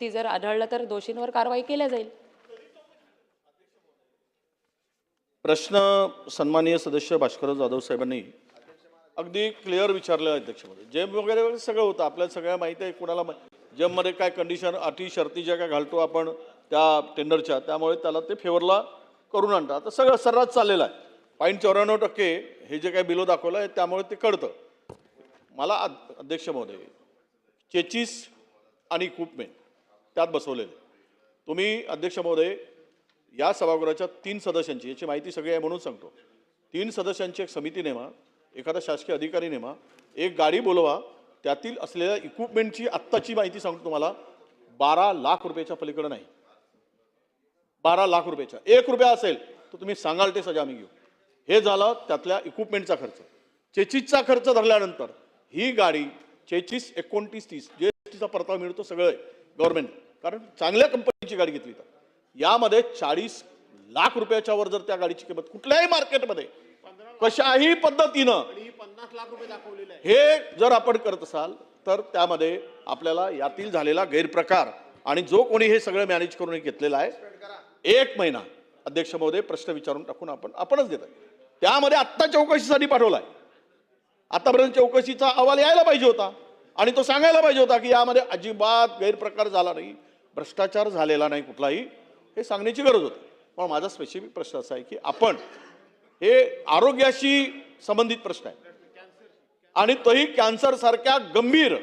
ती जर आढळलं तर दोषींवर कारवाई केल्या जाईल. प्रश्न सन्माननीय सदस्य भास्करराव जाधव साहेबांनी अगदी क्लिअर विचारलं अध्यक्षमध्ये. जेम वगैरे वगैरे सगळं होतं, आपल्याला सगळ्या माहिती आहे. कुणाला जेममध्ये काय कंडिशन अटी शर्ती ज्या काय घालतो आपण त्या टेंडरच्या, त्यामुळे त्याला ते फेवरला करून आणतात. आता सगळं सर्रास चाललेलं आहे. 0.94% हे जे काही बिलो दाखवलं आहे त्यामुळे ते कळतं. मला अध्यक्ष महोदय चेचिस आणि इक्विपमेंट त्यात बसवलेले. तुम्ही अध्यक्ष महोदय या सभागृहाच्या 3 सदस्यांची, याची माहिती सगळी आहे म्हणून सांगतो, 3 सदस्यांची एक समिती नेमा, एखादा शासकीय अधिकारी नेमा, एक गाडी बोलवा, त्यातील असलेल्या इक्विपमेंटची आत्ताची माहिती सांगतो तुम्हाला, 12 लाख रुपयाच्या पलीकडे नाही. 12 लाख रुपयाच्या 1 रुपया असेल तर तुम्ही सांगाल ते सजा आम्ही घेऊ. हे झालं त्यातल्या इक्विपमेंटचा खर्च. चेचिसचा खर्च धरल्यानंतर ही गाडी चेचिस 2930 जीएसटीचा परतावा मिळतो सगळं गव्हर्नमेंट, कारण चांगल्या कंपनीची गाडी घेतली तर यामध्ये 40 लाख रुपयाच्या वर जर त्या गाडीची किंमत कुठल्याही मार्केटमध्ये कशाही पद्धतीनं 50 लाख रुपये दाखवलेले आहे. हे जर आपण करत असाल तर त्यामध्ये आपल्याला यातील झालेला गैरप्रकार आणि जो कोणी हे सगळं मॅनेज करून घेतलेला आहे 1 महिना अध्यक्ष महोदय प्रश्न विचारून टाकून आपणच देत आहे. त्यामध्ये आत्ता चौकशीसाठी पाठवलाय. आतापर्यंत चौकशीचा अहवाल यायला पाहिजे होता आणि तो सांगायला पाहिजे होता की यामध्ये अजिबात गैरप्रकार झाला नाही, भ्रष्टाचार झालेला नाही कुठलाही, हे सांगण्याची गरज होती. पण माझा स्पेसिफिक प्रश्न असा आहे की आपण हे आरोग्याशी संबंधित प्रश्न आहे आणि तोही कॅन्सर सारख्या गंभीर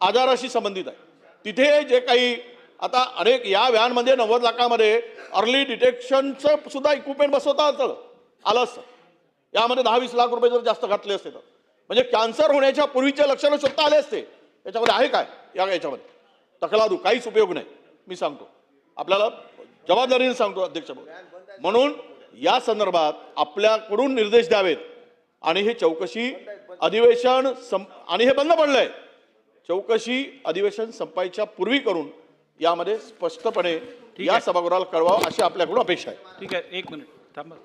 आजाराशी संबंधित आहे. तिथे जे काही आता अनेक या व्हॅनमध्ये 90 लाखामध्ये अर्ली डिटेक्शनचं सुद्धा इक्विपमेंट बसवता आलं असतं. यामध्ये 10-20 लाख रुपये जर जास्त घातले असते तर म्हणजे कॅन्सर होण्याच्या पूर्वीचे लक्षणं शोधता आले असते. याच्यामध्ये आहे काय? याच्यामध्ये तकलादू काहीच उपयोग नाही. मी सांगतो आपल्याला जबाबदारीने सांगतो अध्यक्ष म्हणून या संदर्भात आपल्याकडून निर्देश द्यावेत आणि हे चौकशी अधिवेशन आणि हे बंद पडलंय, चौकशी अधिवेशन संपायच्या पूर्वी करून यामध्ये स्पष्टपणे या सभागृहाला कळवावं अशी आपल्याकडून अपेक्षा आहे. ठीक आहे, 1 मिनिट थांबा.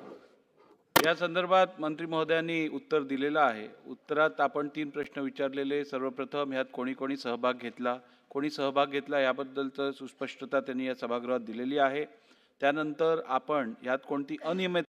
या संदर्भात मंत्री महोदयांनी उत्तर दिलेलं आहे. उत्तरात आपण 3 प्रश्न विचारलेले. सर्वप्रथम ह्यात कोणी कोणी सहभाग घेतला याबद्दलचं सुस्पष्टता त्यांनी या सभागृहात दिलेली आहे. त्यानंतर आपण ह्यात कोणती अनियमित